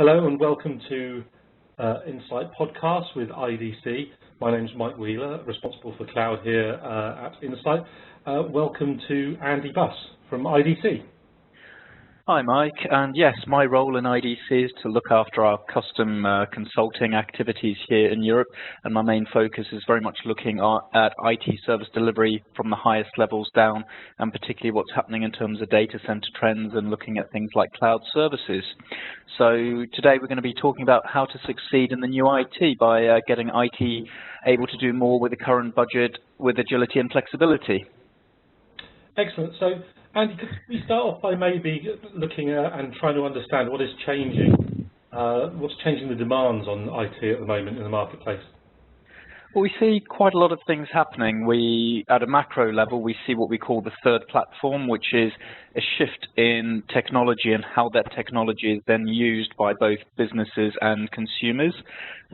Hello and welcome to Insight podcast with IDC. My name is Mike Wheeler, responsible for cloud here at Insight. Welcome to Andy Buss from IDC. Hi Mike, and yes, my role in IDC is to look after our custom consulting activities here in Europe, and my main focus is very much looking at IT service delivery from the highest levels down, and particularly what's happening in terms of data center trends and looking at things like cloud services. So today we're going to be talking about how to succeed in the new IT by getting IT able to do more with the current budget with agility and flexibility. Excellent. So Andy, could we start off by maybe looking at and trying to understand what is changing, what's changing the demands on IT at the moment in the marketplace? Well, we see quite a lot of things happening. At a macro level, we see what we call the third platform, which is a shift in technology and how that technology is then used by both businesses and consumers.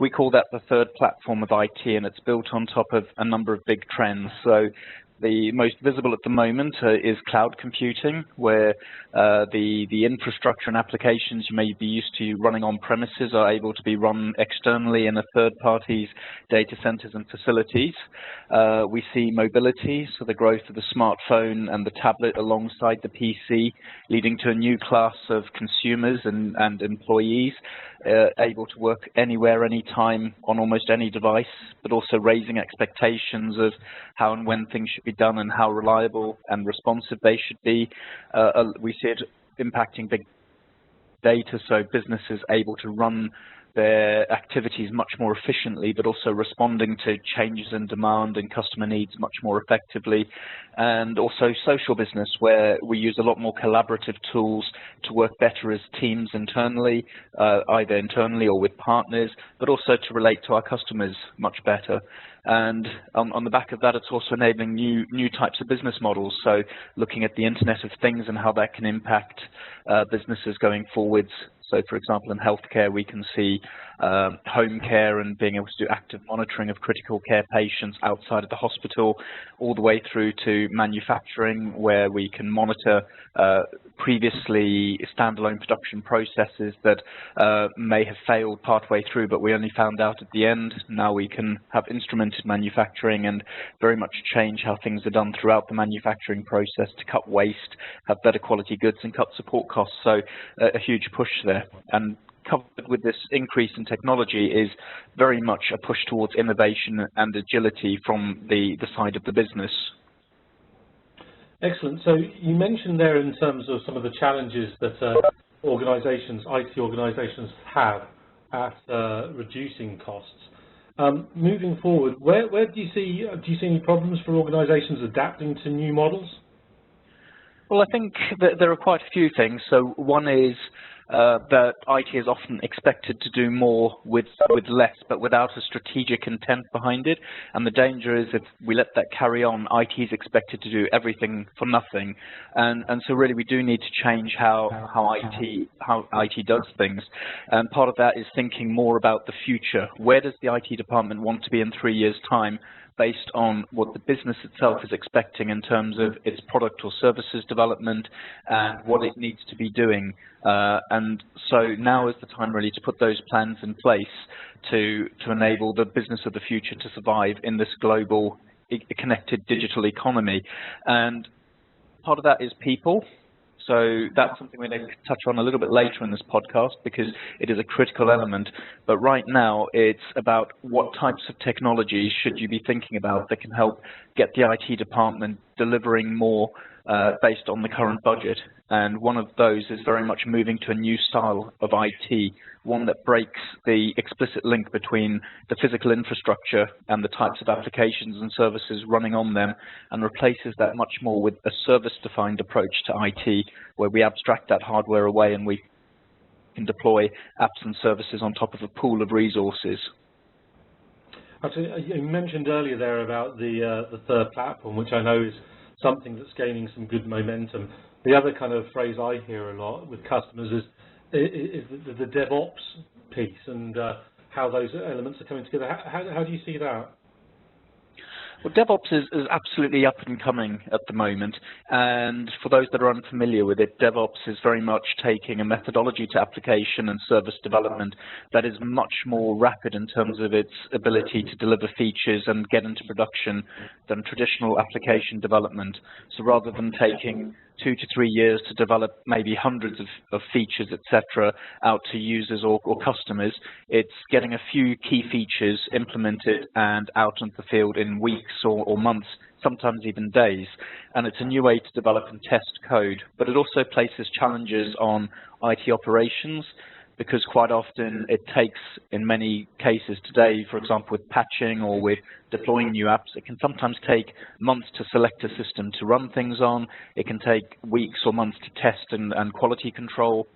We call that the third platform of IT, and it's built on top of a number of big trends. So the most visible at the moment is cloud computing, where the infrastructure and applications you may be used to running on premises are able to be run externally in a third party's data centers and facilities. We see mobility, so the growth of the smartphone and the tablet alongside the PC, leading to a new class of consumers and employees able to work anywhere, anytime, on almost any device, but also raising expectations of how and when things should be done and how reliable and responsive they should be. We see it impacting big data, so businesses able to run their activities much more efficiently, but also responding to changes in demand and customer needs much more effectively. And also social business, where we use a lot more collaborative tools to work better as teams internally, either internally or with partners, but also to relate to our customers much better. And on the back of that, it's also enabling new types of business models. So looking at the Internet of Things and how that can impact businesses going forwards. So, for example, in healthcare, we can see home care and being able to do active monitoring of critical care patients outside of the hospital, all the way through to manufacturing, where we can monitor previously standalone production processes that may have failed partway through, but we only found out at the end. Now we can have instrumented manufacturing and very much change how things are done throughout the manufacturing process to cut waste, have better quality goods, and cut support costs. So a huge push there. And coupled with this increase in technology is very much a push towards innovation and agility from the side of the business. Excellent. So you mentioned there in terms of some of the challenges that IT organizations have at reducing costs. Moving forward, where do you see any problems for organizations adapting to new models? Well, I think that there are quite a few things. So one is that IT is often expected to do more with less, but without a strategic intent behind it. And the danger is if we let that carry on, IT is expected to do everything for nothing. And so really we do need to change how IT does things. And part of that is thinking more about the future. Where does the IT department want to be in 3 years' time, based on what the business itself is expecting in terms of its product or services development and what it needs to be doing. And so now is the time really to put those plans in place to enable the business of the future to survive in this global connected digital economy. And part of that is people. So that's something we're going to touch on a little bit later in this podcast because it is a critical element. But right now, it's about what types of technologies should you be thinking about that can help get the IT department delivering more based on the current budget. And one of those is very much moving to a new style of IT, one that breaks the explicit link between the physical infrastructure and the types of applications and services running on them, and replaces that much more with a service-defined approach to IT, where we abstract that hardware away and we can deploy apps and services on top of a pool of resources. Actually, you mentioned earlier there about the third platform, which I know is something that's gaining some good momentum. The other kind of phrase I hear a lot with customers is the DevOps piece and how those elements are coming together. How do you see that? Well, DevOps is absolutely up and coming at the moment, and for those that are unfamiliar with it, DevOps is very much taking a methodology to application and service development that is much more rapid in terms of its ability to deliver features and get into production than traditional application development. So rather than taking 2 to 3 years to develop maybe hundreds of features, etc., out to users or customers, it's getting a few key features implemented and out into the field in weeks or months, sometimes even days. And it's a new way to develop and test code, but it also places challenges on IT operations, because quite often it takes, in many cases today, for example, with patching or with deploying new apps, it can sometimes take months to select a system to run things on. It can take weeks or months to test and quality control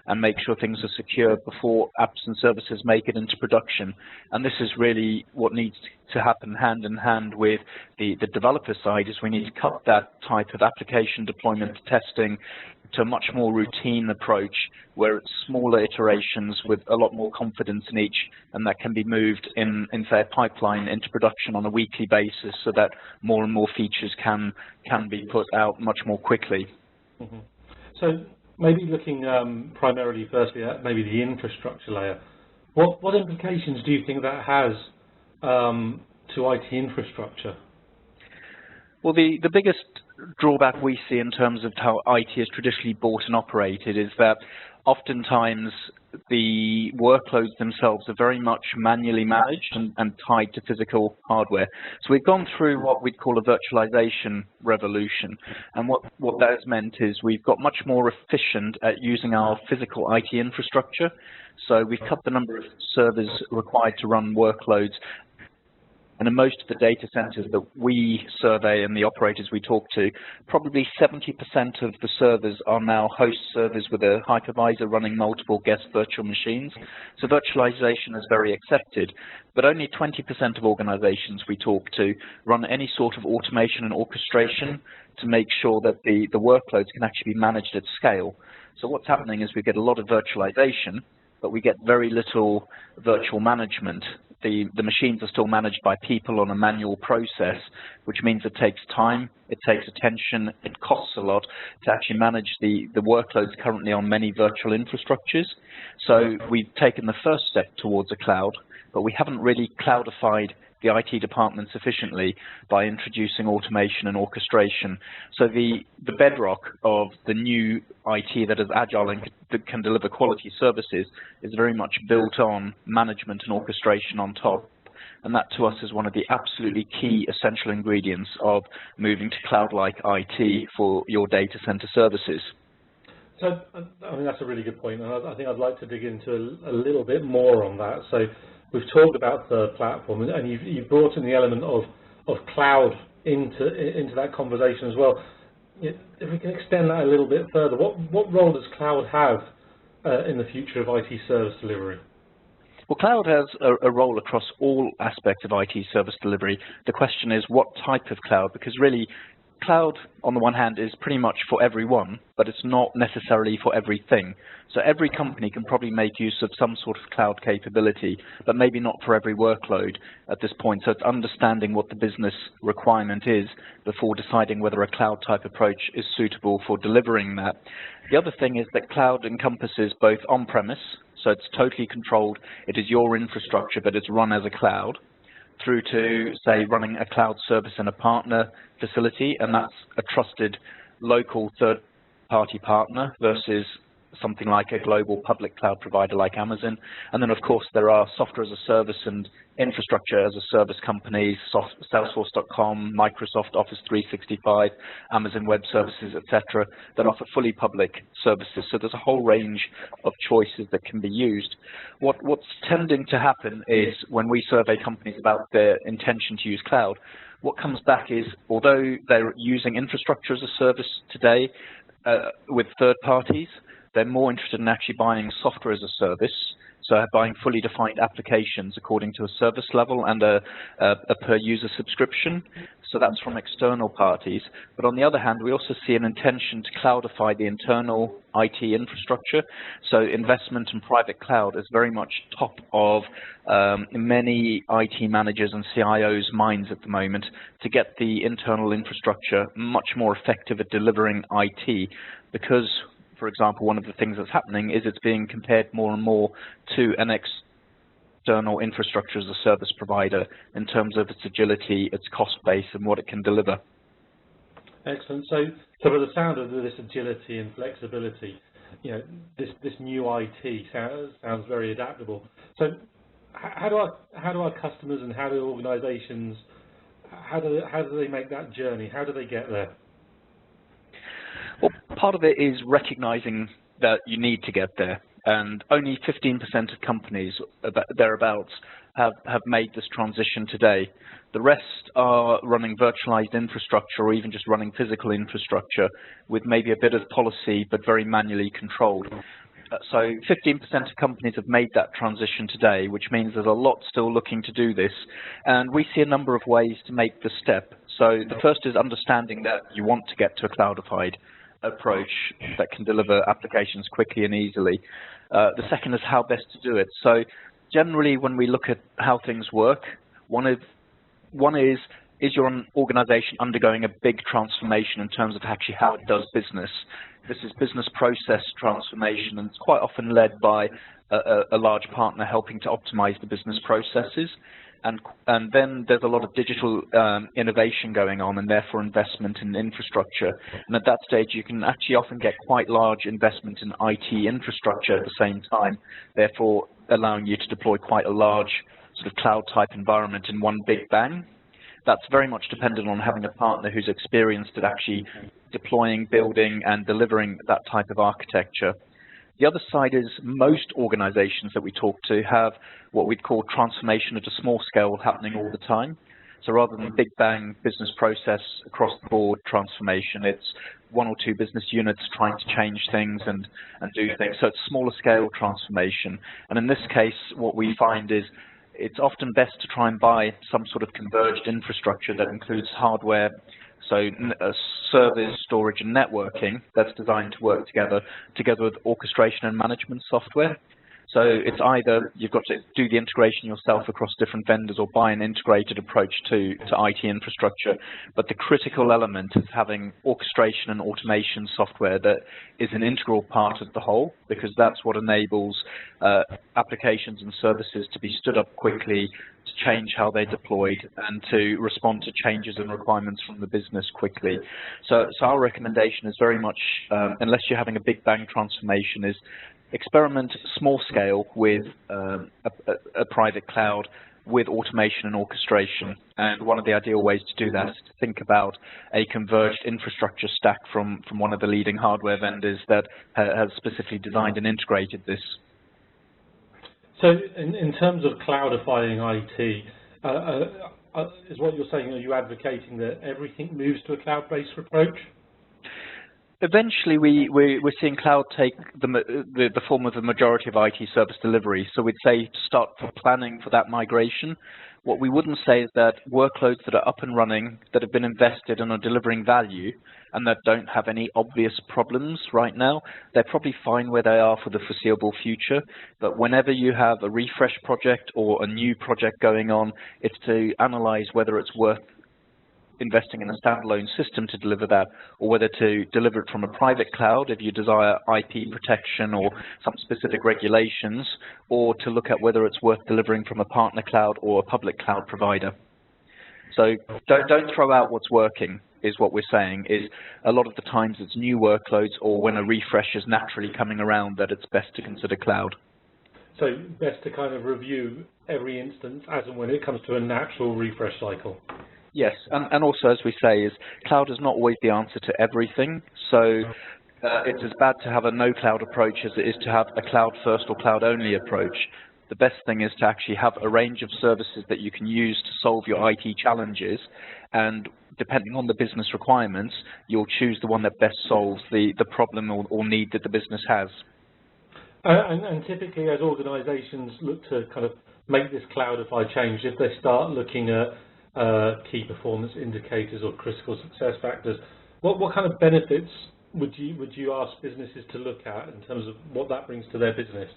and make sure things are secure before apps and services make it into production. And this is really what needs to happen hand in hand with the developer side, is we need to cut that type of application deployment testing to a much more routine approach, where it's smaller iterations with a lot more confidence in each, and that can be moved in say, a pipeline into production on a weekly basis, so that more and more features can be put out much more quickly. Mm-hmm. So maybe looking primarily firstly at maybe the infrastructure layer, what implications do you think that has to IT infrastructure? Well, the biggest drawback we see in terms of how IT is traditionally bought and operated is that oftentimes the workloads themselves are very much manually managed and tied to physical hardware. So we've gone through what we'd call a virtualization revolution, and what that has meant is we've got much more efficient at using our physical IT infrastructure. So we've cut the number of servers required to run workloads. And in most of the data centers that we survey and the operators we talk to, probably 70% of the servers are now host servers with a hypervisor running multiple guest virtual machines. So virtualization is very accepted, but only 20% of organizations we talk to run any sort of automation and orchestration to make sure that the workloads can actually be managed at scale. So what's happening is we get a lot of virtualization, but we get very little virtual management. The machines are still managed by people on a manual process, which means it takes time, it takes attention, it costs a lot to actually manage the workloads currently on many virtual infrastructures. So we've taken the first step towards a cloud, but we haven't really cloudified the IT department sufficiently by introducing automation and orchestration. So the bedrock of the new IT that is agile and that can deliver quality services is very much built on management and orchestration on top. And that to us is one of the absolutely key essential ingredients of moving to cloud-like IT for your data center services. So, I mean, that's a really good point, and I think I'd like to dig into a little bit more on that. So we've talked about the platform, and you've brought in the element of cloud into that conversation as well. If we can extend that a little bit further, what role does cloud have in the future of IT service delivery? Well, cloud has a role across all aspects of IT service delivery. The question is what type of cloud, because really cloud on the one hand is pretty much for everyone, but it's not necessarily for everything. So every company can probably make use of some sort of cloud capability, but maybe not for every workload at this point. So it's understanding what the business requirement is before deciding whether a cloud type approach is suitable for delivering that. The other thing is that cloud encompasses both on-premise, so it's totally controlled, it is your infrastructure, but it's run as a cloud, through to, say, running a cloud service in a partner facility, and that's a trusted local third-party partner versus something like a global public cloud provider like Amazon. And then, of course, there are software as a service and infrastructure as a service companies, Salesforce.com, Microsoft Office 365, Amazon Web Services, etc., that offer fully public services. So there's a whole range of choices that can be used. What's tending to happen is when we survey companies about their intention to use cloud, what comes back is, although they're using infrastructure as a service today with third parties, they're more interested in actually buying software as a service. so buying fully defined applications according to a service level and a per user subscription. So that's from external parties. But on the other hand, we also see an intention to cloudify the internal IT infrastructure. So investment in private cloud is very much top of many IT managers and CIOs' minds at the moment to get the internal infrastructure much more effective at delivering IT, because, for example, one of the things that's happening is it's being compared more and more to an external infrastructure as a service provider in terms of its agility, its cost base, and what it can deliver. Excellent. So by the sound of this agility and flexibility, you know, this new IT sounds very adaptable. So how do our customers and how do organisations, how do they make that journey? How do they get there? Well, part of it is recognizing that you need to get there, and only 15% of companies thereabouts have made this transition today. The rest are running virtualized infrastructure or even just running physical infrastructure with maybe a bit of policy but very manually controlled. So 15% of companies have made that transition today, which means there's a lot still looking to do this. And we see a number of ways to make the step. So the first is understanding that you want to get to a cloudified approach that can deliver applications quickly and easily. The second is how best to do it. So generally, when we look at how things work, one is your organization undergoing a big transformation in terms of actually how it does business? This is business process transformation, and it's quite often led by a large partner helping to optimize the business processes. And then there's a lot of digital innovation going on, and therefore investment in infrastructure. And at that stage, you can actually often get quite large investment in IT infrastructure at the same time, therefore allowing you to deploy quite a large sort of cloud-type environment in one big bang. That's very much dependent on having a partner who's experienced at actually deploying, building, and delivering that type of architecture. The other side is most organizations that we talk to have what we'd call transformation at a small scale happening all the time. So rather than big bang business process across the board transformation, it's one or two business units trying to change things and do things. So it's smaller scale transformation. And in this case, what we find is it's often best to try and buy some sort of converged infrastructure that includes hardware, so servers, storage, and networking that's designed to work together with orchestration and management software. So it's either you've got to do the integration yourself across different vendors or buy an integrated approach to IT infrastructure. But the critical element is having orchestration and automation software that is an integral part of the whole, because that's what enables applications and services to be stood up quickly, to change how they're deployed, and to respond to changes and requirements from the business quickly. So our recommendation is very much, unless you're having a big bang transformation, is experiment small scale with a private cloud with automation and orchestration. And one of the ideal ways to do that is to think about a converged infrastructure stack from one of the leading hardware vendors that has specifically designed and integrated this. So in terms of cloudifying IT, is what you're saying, are you advocating that everything moves to a cloud-based approach? Eventually, we're seeing cloud take the form of the majority of IT service delivery. So we'd say to start for planning for that migration. What we wouldn't say is that workloads that are up and running, that have been invested and are delivering value, and that don't have any obvious problems right now, they're probably fine where they are for the foreseeable future. But whenever you have a refresh project or a new project going on, it's to analyze whether it's worth investing in a standalone system to deliver that, or whether to deliver it from a private cloud if you desire IP protection or some specific regulations, or to look at whether it's worth delivering from a partner cloud or a public cloud provider. So don't throw out what's working, is what we're saying, is a lot of the times it's new workloads or when a refresh is naturally coming around that it's best to consider cloud. So best to kind of review every instance as and when it comes to a natural refresh cycle. Yes, and also, as we say, is cloud is not always the answer to everything. So it's as bad to have a no-cloud approach as it is to have a cloud-first or cloud-only approach. The best thing is to actually have a range of services that you can use to solve your IT challenges, and depending on the business requirements, you'll choose the one that best solves the problem or need that the business has. And typically, as organisations look to kind of make this cloudify change, if they start looking at key performance indicators or critical success factors, what kind of benefits would you ask businesses to look at in terms of what that brings to their business?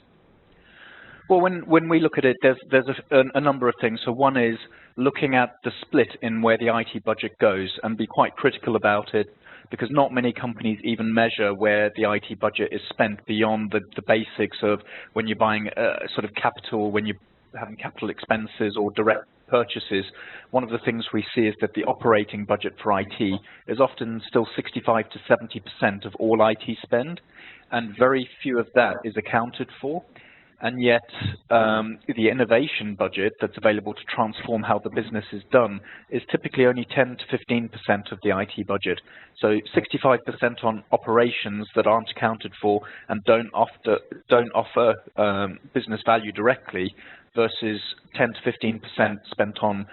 Well, when we look at it, there's a number of things. So one is looking at the split in where the IT budget goes and be quite critical about it, because not many companies even measure where the IT budget is spent beyond the basics of when you're buying sort of capital, when you're having capital expenses or direct purchases. One of the things we see is that the operating budget for IT is often still 65 to 70% of all IT spend, and very few of that is accounted for. And yet, the innovation budget that's available to transform how the business is done is typically only 10 to 15% of the IT budget. So 65% on operations that aren't accounted for and don't offer business value directly, versus 10 to 15% spent on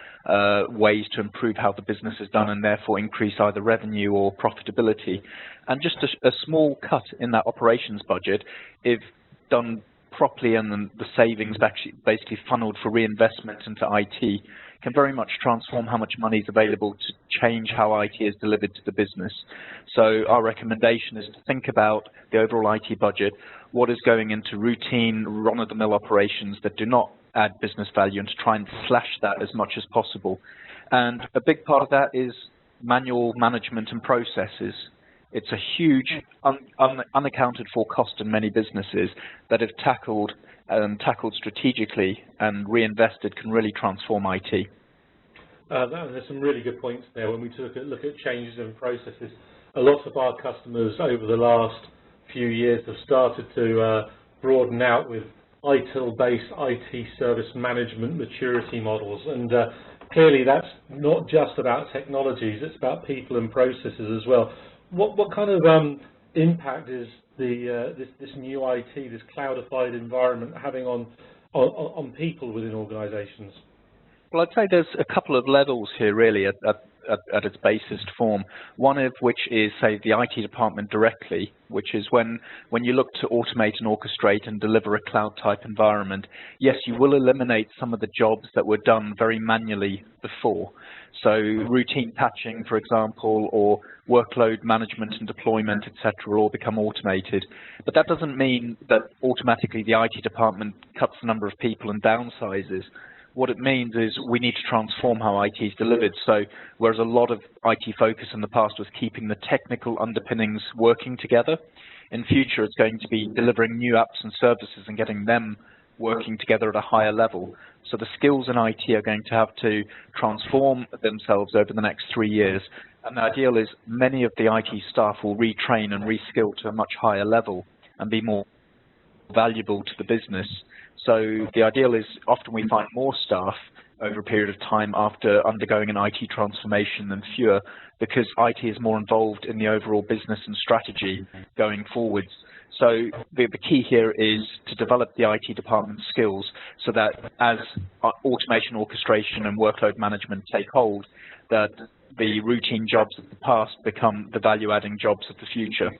ways to improve how the business is done and therefore increase either revenue or profitability. And just a small cut in that operations budget, if done properly and then the savings basically funneled for reinvestment into IT, can very much transform how much money is available to change how IT is delivered to the business. So our recommendation is to think about the overall IT budget, what is going into routine, run-of-the-mill operations that do not add business value, and to try and slash that as much as possible. And a big part of that is manual management and processes. It's a huge unaccounted for cost in many businesses that if tackled strategically and reinvested can really transform IT. There's some really good points there. When we look at changes in processes, a lot of our customers over the last few years have started to broaden out with ITIL-based IT service management maturity models, and clearly that's not just about technologies, it's about people and processes as well. What kind of impact is this new IT, this cloudified environment, having on people within organisations? Well, I'd say there's a couple of levels here, really, at its basest form. One of which is, say, the IT department directly, which is when you look to automate and orchestrate and deliver a cloud-type environment, yes, you will eliminate some of the jobs that were done very manually before. So routine patching, for example, or workload management and deployment, etc., will all become automated. But that doesn't mean that automatically the IT department cuts the number of people and downsizes. What it means is we need to transform how IT is delivered. So whereas a lot of IT focus in the past was keeping the technical underpinnings working together, in future it's going to be delivering new apps and services and getting them working together at a higher level. So the skills in IT are going to have to transform themselves over the next 3 years. And the ideal is many of the IT staff will retrain and reskill to a much higher level and be more valuable to the business. So the ideal is often we find more staff over a period of time after undergoing an IT transformation than fewer, because IT is more involved in the overall business and strategy going forwards. So the key here is to develop the IT department skills so that as automation, orchestration and workload management take hold, that the routine jobs of the past become the value-adding jobs of the future.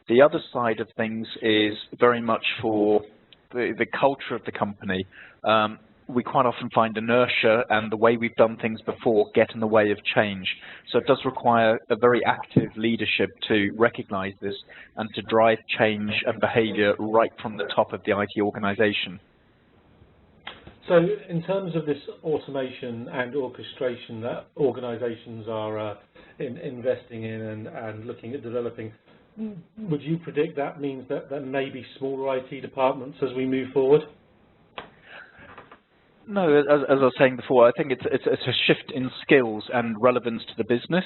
The other side of things is very much for the culture of the company. We quite often find inertia and the way we've done things before get in the way of change. So it does require a very active leadership to recognize this and to drive change and behavior right from the top of the IT organization. So in terms of this automation and orchestration that organizations are investing in and looking at developing, would you predict that means that there may be smaller IT departments as we move forward? No, as I was saying before, I think it's a shift in skills and relevance to the business.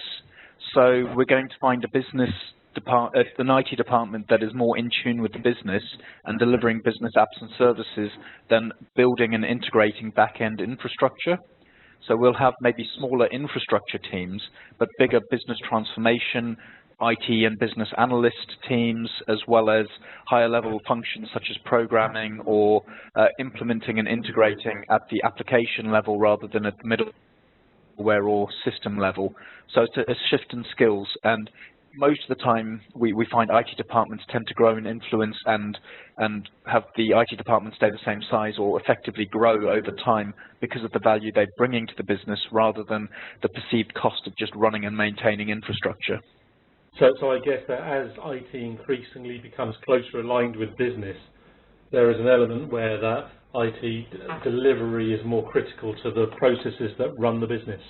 So we're going to find an IT department that is more in tune with the business and delivering business apps and services than building and integrating back-end infrastructure. So we'll have maybe smaller infrastructure teams, but bigger business transformation, IT and business analyst teams, as well as higher level functions such as programming or implementing and integrating at the application level rather than at the middleware or system level. So it's a shift in skills, and most of the time we find IT departments tend to grow in influence and have the IT department stay the same size or effectively grow over time because of the value they're bringing to the business rather than the perceived cost of just running and maintaining infrastructure. So I guess that as IT increasingly becomes closer aligned with business, there is an element where that IT delivery is more critical to the processes that run the business.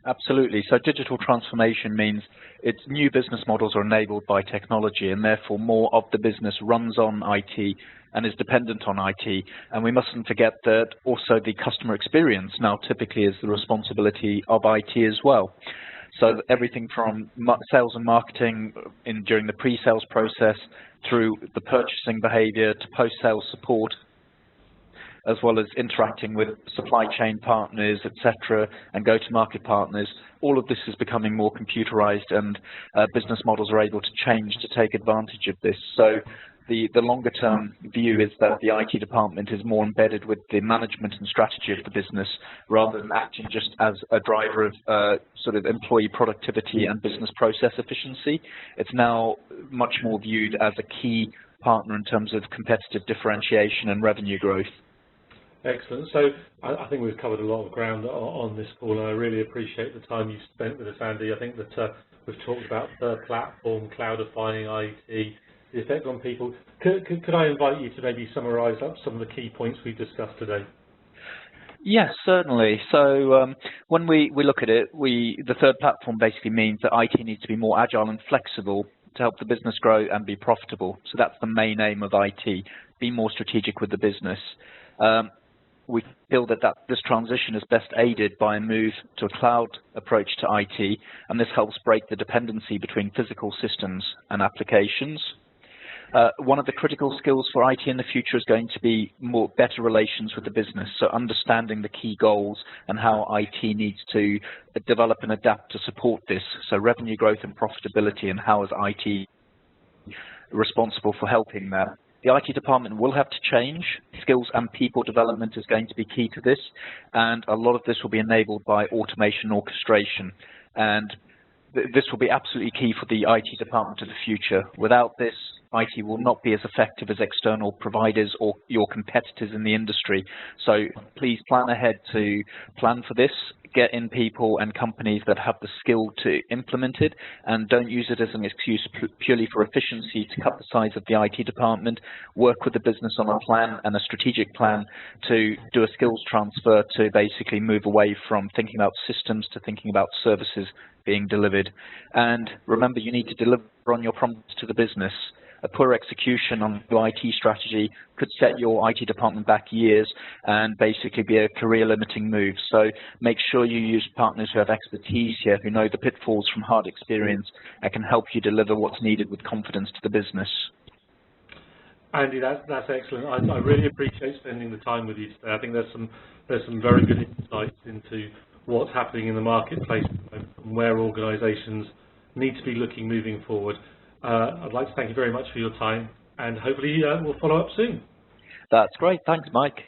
Absolutely. So digital transformation means its new business models are enabled by technology, and therefore more of the business runs on IT and is dependent on IT. And we mustn't forget that also the customer experience now typically is the responsibility of IT as well. So everything from sales and marketing during the pre-sales process through the purchasing behavior to post-sales support, as well as interacting with supply chain partners, etc., and go-to-market partners. All of this is becoming more computerized, and business models are able to change to take advantage of this. So the longer-term view is that the IT department is more embedded with the management and strategy of the business rather than acting just as a driver of sort of employee productivity and business process efficiency. It's now much more viewed as a key partner in terms of competitive differentiation and revenue growth. Excellent. So I think we've covered a lot of ground on this call, and I really appreciate the time you've spent with us, Andy. I think that we've talked about the platform, cloudifying IT, the effect on people. Could I invite you to maybe summarise up some of the key points we've discussed today? Yes, certainly. So when we look at it, the third platform basically means that IT needs to be more agile and flexible to help the business grow and be profitable. So that's the main aim of IT, be more strategic with the business. We feel that this transition is best aided by a move to a cloud approach to IT, and this helps break the dependency between physical systems and applications. One of the critical skills for IT in the future is going to be better relations with the business, so understanding the key goals and how IT needs to develop and adapt to support this, so revenue growth and profitability, and how is IT responsible for helping that. The IT department will have to change. Skills and people development is going to be key to this, and a lot of this will be enabled by automation and orchestration. And this will be absolutely key for the IT department of the future. Without this, IT will not be as effective as external providers or your competitors in the industry. So please plan ahead to plan for this. Get in people and companies that have the skill to implement it, and don't use it as an excuse purely for efficiency to cut the size of the IT department. Work with the business on a plan and a strategic plan to do a skills transfer to basically move away from thinking about systems to thinking about services being delivered. And remember, you need to deliver on your promise to the business. A poor execution on your IT strategy could set your IT department back years and basically be a career-limiting move. So make sure you use partners who have expertise here, who know the pitfalls from hard experience, and can help you deliver what's needed with confidence to the business. Andy, that's excellent. I really appreciate spending the time with you today. I think there's some very good insights into what's happening in the marketplace and where organisations need to be looking moving forward. I'd like to thank you very much for your time, and hopefully we'll follow up soon. That's great. Thanks, Mike.